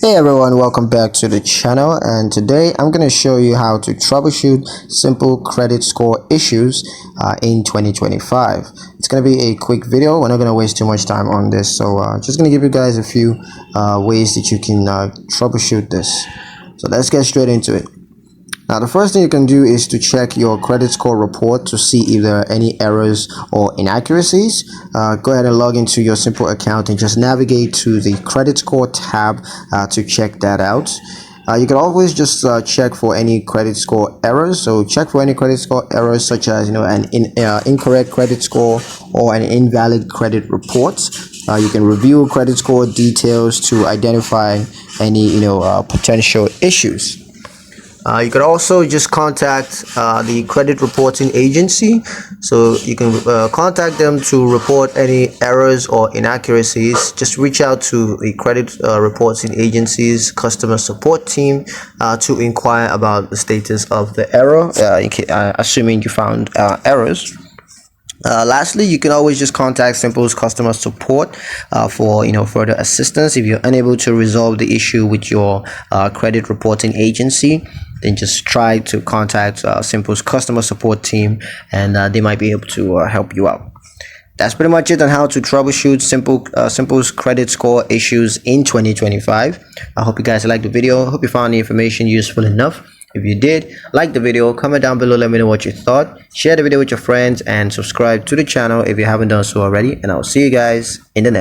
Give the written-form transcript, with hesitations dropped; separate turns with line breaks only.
Hey everyone, welcome back to the channel, and today I'm going to show you how to troubleshoot simple credit score issues in 2025. It's going to be a quick video. We're not going to waste too much time on this, so just going to give you guys a few ways that you can troubleshoot this. So let's get straight into it. Now, the first thing you can do is to check your credit score report to see if there are any errors or inaccuracies. Go ahead and log into your simple account and just navigate to the credit score tab to check that out. You can always just check for any credit score errors. So check for any credit score errors such as an incorrect credit score or an invalid credit report. You can review credit score details to identify any potential issues. You can also just contact the credit reporting agency, so you can contact them to report any errors or inaccuracies. Just reach out to the credit reporting agency's customer support team to inquire about the status of the error, assuming you found errors. Lastly, you can always just contact Simple's customer support for further assistance. If you're unable to resolve the issue with your credit reporting agency, then just try to contact Simple's customer support team, and they might be able to help you out. That's pretty much it on how to troubleshoot Simple's credit score issues in 2025. I hope you guys liked the video. I hope you found the information useful enough. If you did, like the video, comment down below, let me know what you thought, share the video with your friends, and subscribe to the channel if you haven't done so already, and I'll see you guys in the next